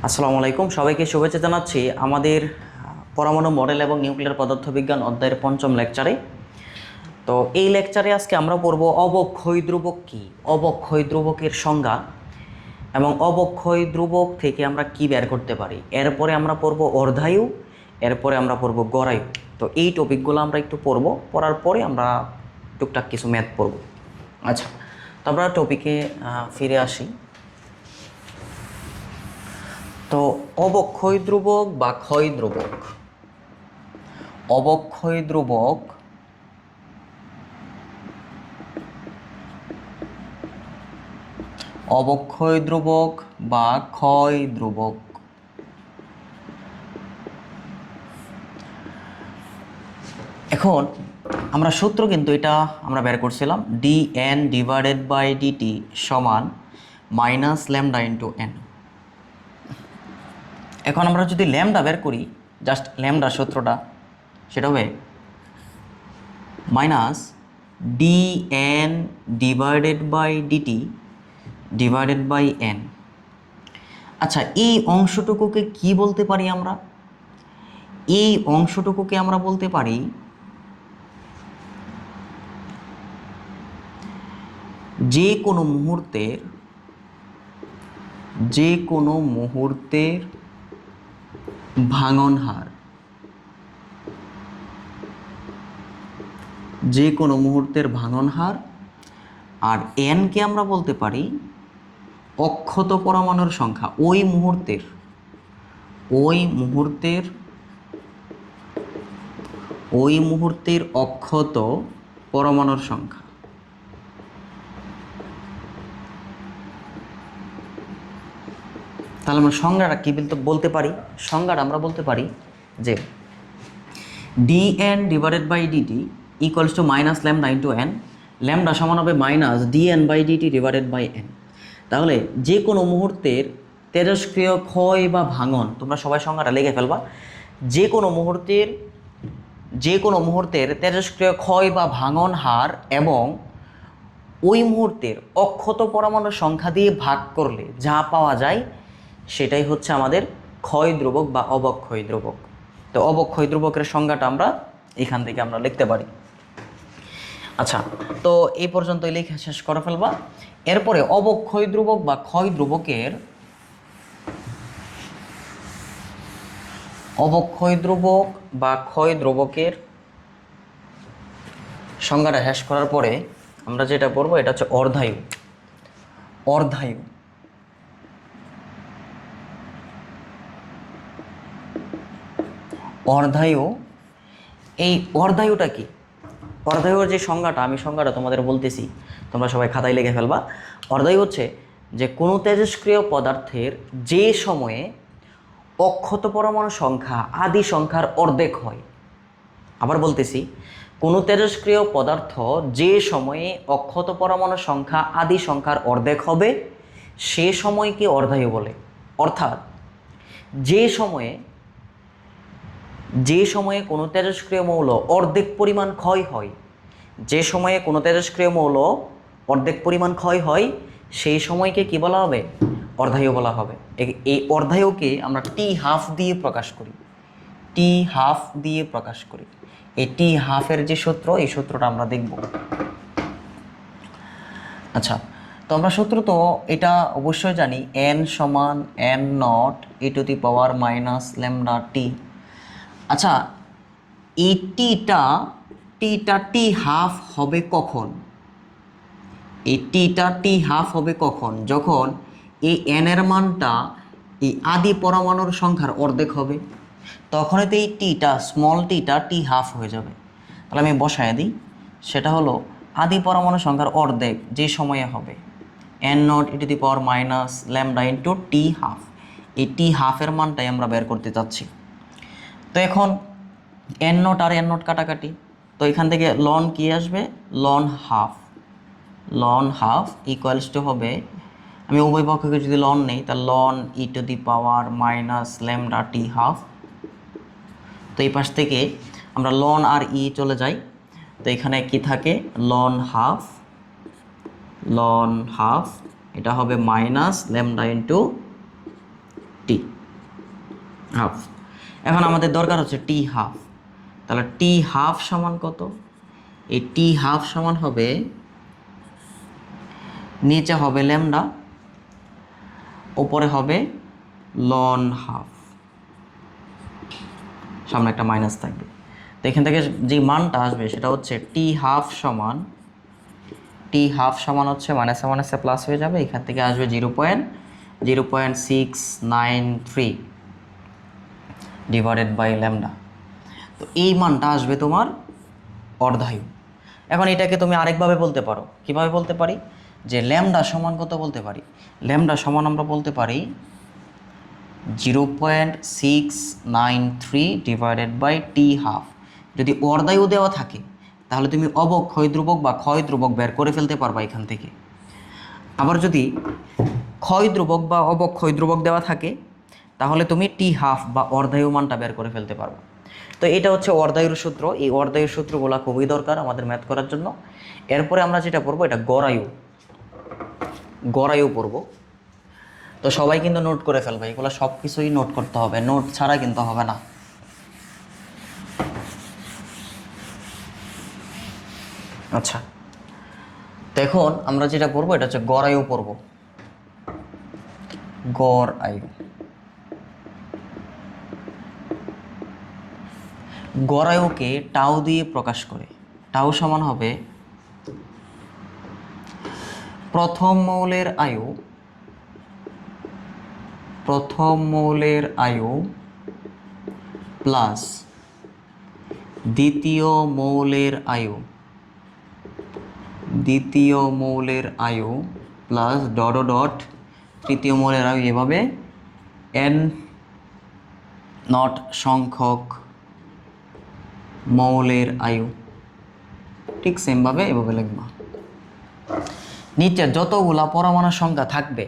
আসসালামু আলাইকুম, সবাইকে শুভেচ্ছা জানাচ্ছি আমাদের পরমাণু মডেল এবং নিউক্লিয়ার পদার্থবিজ্ঞান অধ্যায়ের পঞ্চম লেকচারে। তো এই লেকচারে আজকে আমরা পড়ব অবক্ষয় ধ্রুবক কী, অবক্ষয় ধ্রুবকের সংজ্ঞা এবং অবক্ষয় ধ্রুবক থেকে আমরা কি বের করতে পারি। এরপরে আমরা পড়ব অর্ধায়ু, এরপরে আমরা পড়ব গড়ায়ু। তো এই টপিকগুলো আমরা একটু পড়ব, পড়ার পরে আমরা টুকটাক কিছু ম্যাথ পড়ব। আচ্ছা, তো আমরা টপিকে ফিরে আসি। তো অবক্ষয় ধ্রুবক বা ক্ষয় ধ্রুবক, অবক্ষয় ধ্রুবক অবক্ষয় ধ্রুবক বা ক্ষয় ধ্রুবক। এখন আমরা সূত্র কিন্তু এটা আমরা বের করছিলাম, dn ডিভাইডেড বাই dt সমান মাইনাস ল্যামডা ইন্টু n। এখন আমরা যদি ল্যামডা বের করি, জাস্ট ল্যামডা সূত্রটা, সেটা হবে minus dn divided by dt divided by n। আচ্ছা, এই অংশটুকুকে কি বলতে পারি আমরা? এই অংশটুকুকে আমরা বলতে পারি যে কোনো মুহূর্তের ভাঙন হার, যে কোনো মুহূর্তের ভাঙন হার। আর এনকে আমরা বলতে পারি অক্ষত পরমাণুর সংখ্যা, ওই মুহূর্তের অক্ষত পরমাণুর সংখ্যা। তাহলে আমরা সংজ্ঞাটা কি বলতে পারি? সংজ্ঞাটা আমরা বলতে পারি যে dn divided by dt equals to minus lambda into n, lambda সমান হবে মাইনাস dn বাই dt ডিভাইডেড বাই n। তাহলে যে কোনো মুহূর্তের তেজস্ক্রিয় ক্ষয় বা ভাঙন, তোমরা সবাই সংজ্ঞাটা লিখে ফেলবা। যে কোনো মুহূর্তের তেজস্ক্রিয় ক্ষয় বা ভাঙন হার এবং ওই মুহূর্তের অক্ষত পরমাণুর সংখ্যা দিয়ে ভাগ করলে যা পাওয়া যায় সেটাই হচ্ছে আমাদের ক্ষয় ধ্রুবক বা অবক্ষয় ধ্রুবক। তো অবক্ষয় ধ্রুবকের সংজ্ঞাটা আমরা এখান থেকে আমরা লিখতে পারি। আচ্ছা, তো এই পর্যন্তই লেখা শেষ করে ফেলবা। এরপরে অবক্ষয় ধ্রুবক বা ক্ষয় ধ্রুবকের সংজ্ঞাটা শেষ করার পরে আমরা যেটা পড়বো এটা হচ্ছে অর্ধায়ু। এই অর্ধায়ুটা কি? অর্ধায়ুর যে সংজ্ঞাটা, আমি সংজ্ঞাটা তোমাদের বলতেছি, তোমরা সবাই খাতায় লিখে ফেলবা। অর্ধায়ু হচ্ছে যে কোনো তেজস্ক্রিয় পদার্থের যে সময়ে অক্ষত পরমাণু সংখ্যা আদি সংখ্যার অর্ধেক হয়। আবার বলতেছি, কোনো তেজস্ক্রিয় পদার্থ যে সময়ে অক্ষত পরমাণু সংখ্যা আদি সংখ্যার অর্ধেক হবে সে সময়কে অর্ধায়ু বলে। অর্থাৎ যে সময়ে কোনো তেজস্ক্রিয় মৌল অর্ধেক পরিমাণ ক্ষয় হয়, সেই সময়কে কি বলা হবে? অর্ধায়ু বলা হবে। এই অর্ধায়ুকে আমরা টি হাফ দিয়ে প্রকাশ করি। এই টি হাফের যে সূত্র, এই সূত্রটা আমরা দেখব। আচ্ছা, তো আমরা সূত্র তো এটা অবশ্যই জানি, n সমান n naught e to the power minus lambda t. আচ্ছা, এই টিটা টি হাফ হবে কখন? যখন এই n এর মানটা এই আদি পরমাণুর সংখ্যার অর্ধেক হবে, তখনই তো এই স্মল টিটা টি হাফ হয়ে যাবে। তাহলে আমি বসায় দিই, সেটা হলো আদি পরমাণু সংখ্যার অর্ধেক যে সময়ে হবে n naught e to the power minus lambda into T half. এই টি হাফের মানটাই আমরা বের করতে চাচ্ছি। তো এখন n নট আর n নট কাটাকাটি, তো এখান থেকে লন কি আসবে? লন হাফ ইকুয়ালস টু হবে, আমি উভয় পক্ষকে যদি লন নেই তা ln e to the power minus lambda t half. তো এই পাশ থেকে আমরা লন আর ই চলে যাই, তো এখানে কি থাকে? লন হাফ, এটা হবে minus lambda into T. Half. এখন আমাদের দরকার হচ্ছে টি হাফ, তাহলে টি হাফ সমান কত? এই টি হাফ সমান হবে, নিচে হবে ল্যামডা, উপরে হবে লন হাফ, সামনে একটা মাইনাস থাকবে। তো এখান থেকে যে মানটা আসবে সেটা হচ্ছে টি হাফ সমান, টি হাফ সমান হচ্ছে মাইনাসে মাইনাসে প্লাস হয়ে যাবে, এখান থেকে আসবে 0.0693 ডিভাইডেড বাই ল্যামডা। তো এই মানটা আসবে তোমার অর্ধায়ু। এখন এটাকে তুমি আরেকভাবে বলতে পারো, কিভাবে বলতে পারি? যে ল্যামডা সমান কত বলতে পারি? ল্যামডা সমান আমরা বলতে পারি 0.693 ডিভাইডেড বাই টি হাফ। যদি অর্ধায়ু দেওয়া থাকে তাহলে তুমি অবক্ষয় ধ্রুবক বা ক্ষয় ধ্রুবক বের করে ফেলতে পারবা এখান থেকে। আবার যদি ক্ষয় ধ্রুবক বা অবক্ষয় ধ্রুবক দেওয়া থাকে তাহলে তুমি টি হাফ বা অর্ধায়ু মানটা বের করে ফেলতে পারবা। তো এটা হচ্ছে অর্ধায়ুর সূত্র। এই অর্ধায়ুর সূত্রগুলো খুবই দরকার আমাদের ম্যাথ করার জন্য। এরপরে আমরা যেটা পড়বো এটা গড়ায়ু, গড়ায়ু পড়বো। তো সবাই কিন্তু নোট করে ফেলবে, এগুলো সব কিছুই নোট করতে হবে, নোট ছাড়া কিন্তু হবে না। আচ্ছা, তো এখন আমরা যেটা পড়বো এটা হচ্ছে গড়ায়ু পড়বো, গড়ায়ু। গড়ায়ুকে টাউ দিয়ে প্রকাশ করে, টাউ সমান হবে প্রথম মৌলের আয়ু, প্রথম মৌলের আয়ু প্লাস দ্বিতীয় মৌলের আয়ু, দ্বিতীয় মৌলের আয়ু প্লাস ডট ডট তৃতীয় মৌলের আয়ু, এভাবে এন নট সংখ্যক মৌলের আয়ু। ঠিক সেমভাবে এভাবে লিখবা। নিচে যতগুলা পরমাণুর সংখ্যা থাকবে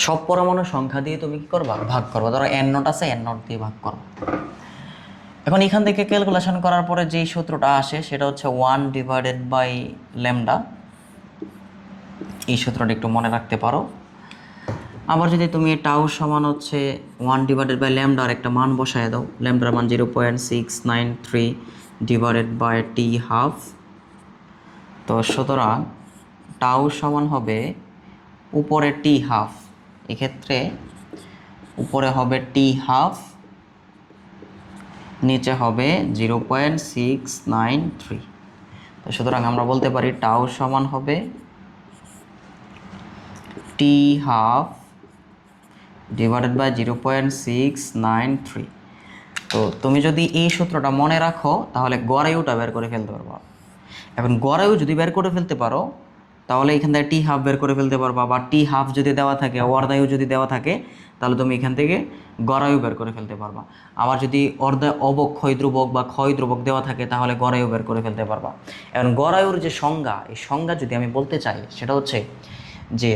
সব পরমাণুর সংখ্যা দিয়ে তুমি কি করবা? ভাগ করবা। ধরো এন নট আছে, এন নট দিয়ে ভাগ করবা। এখন এখান থেকে ক্যালকুলেশন করার পরে যেই সূত্রটা আসে সেটা হচ্ছে 1 ডিভাইডেড বাই ল্যামডা। এই সূত্রটা একটু মনে রাখতে পারো। আবার যদি তুমি টাউ সমান হচ্ছে 1 ডিভাইডেড বাই ল্যামডা আর একটা মান বসায় দাও, ল্যামডার মান 0.693 ডিভাইডেড বাই টি হাফ। তো সুতরাং টাউ সমান হবে উপরে টি হাফ, এক্ষেত্রে উপরে হবে টি হাফ, নিচে হবে 0.693। তো সুতরাং আমরা বলতে পারি টাউ সমান হবে টি হাফ ডিভাইডেড বাই 0.693। তো তুমি যদি এই সূত্রটা মনে রাখো তাহলে গড়ায়ুটা বের করে ফেলতে পারবো। এখন গড়ায়ু যদি বের করে ফেলতে পারো তাহলে এখান থেকে টি হাফ বের করে ফেলতে পারবা, বা টি হাফ যদি দেওয়া থাকে, অর্ধায়ু যদি দেওয়া থাকে তাহলে তুমি এখান থেকে গড়ায়ু বের করে ফেলতে পারবা। আবার যদি অবক্ষয় ধ্রুবক বা ক্ষয় ধ্রুবক দেওয়া থাকে তাহলে গড়ায়ু বের করে ফেলতে পারবা। এখন গড়ায়ুর যে সংজ্ঞা, এই সংজ্ঞা যদি আমি বলতে চাই সেটা হচ্ছে যে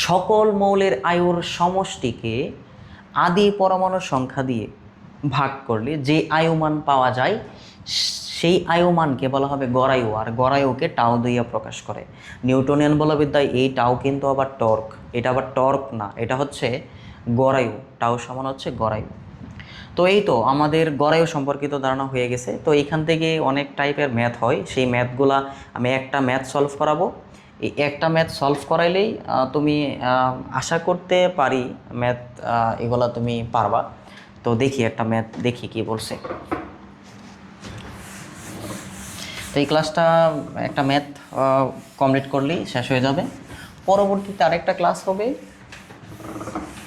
সকল মৌলের আয়ুর সমষ্টিকে আদি পরমাণুর সংখ্যা দিয়ে ভাগ করলে যে আয়ুমান পাওয়া যায় সেই আয়ুমানকে বলা হবে গড়ায়ু, আর গড়ায়ুকে টাউ দিয়ে প্রকাশ করে। নিউটনিয়ান বলবিদ্যায় এই টাউ কিন্তু আবার টর্ক, এটা আবার টর্ক না, এটা হচ্ছে গড়ায়ু। টাউ সমান হচ্ছে গড়ায়ু। তো এই তো আমাদের গড়ায়ু সম্পর্কিত ধারণা হয়ে গেছে। তো এখান থেকে অনেক টাইপের ম্যাথ হয়, সেই ম্যাথগুলা আমি একটা ম্যাথ সলভ করাবো। এই একটা ম্যাথ সলভ করাইলেই তুমি আশা করতে পারি ম্যাথ এগুলা তুমি পারবা। তো দেখি একটা ম্যাথ দেখি কি বলছে। তো এই ক্লাসটা একটা ম্যাথ কমপ্লিট করলেই শেষ হয়ে যাবে। পরবর্তীতে আরেকটা ক্লাস হবে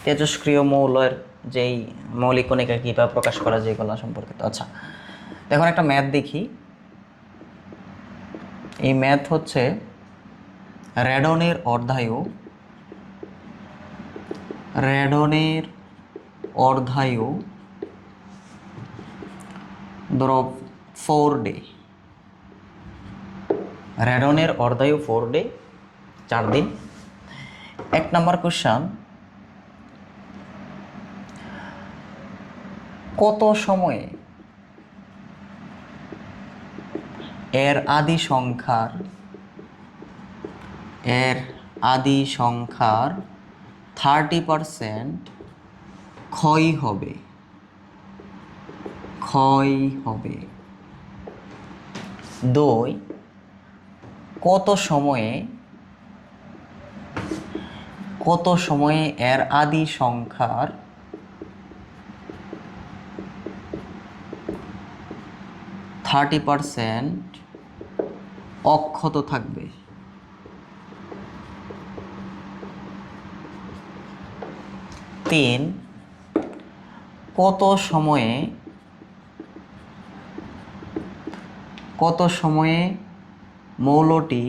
তেজস্ক্রিয় মৌলের যেই মৌলিক কণিকা কীভাবে প্রকাশ করা যায় এগুলো সম্পর্কিত। আচ্ছা, এখন একটা ম্যাথ দেখি। এই ম্যাথ হচ্ছে রেডনের অর্ধায়ু, রেডনের অর্ধায়ু ধরো 4 ডে, রেডনের অর্ধায়ু 4 ডে, 4 দিন। 1 নম্বর কোশ্চেন, কত সময়ে এর আদি সংখ্যার 30% ক্ষয় হবে, ক্ষয় হবে। 2 কত সময়ে এর আদি সংখ্যার 30% অক্ষত থাকবে। 3 কত সময়ে মৌলটি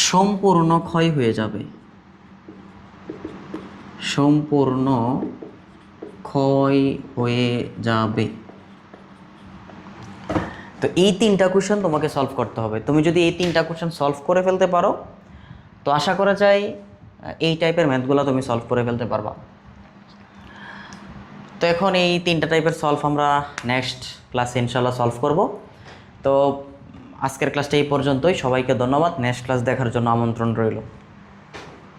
সম্পূর্ণ ক্ষয় হয়ে যাবে, সম্পূর্ণ ক্ষয় হয়ে যাবে। তো এই 3টা কোশ্চেন তোমাকে সলভ করতে হবে। তুমি যদি এই 3টা কোশ্চেন সলভ করে ফেলতে পারো তো আশা করা যায় এই টাইপের ম্যাথগুলো তুমি সলভ করে ফেলতে পারবা। তো এখন এই 3টা টাইপের সলভ আমরা নেক্সট ক্লাসে ইনশাল্লাহ সলভ করব। তো আজকের ক্লাসটা এই পর্যন্তই। সবাইকে ধন্যবাদ। নেক্সট ক্লাস দেখার জন্য আমন্ত্রণ রইল।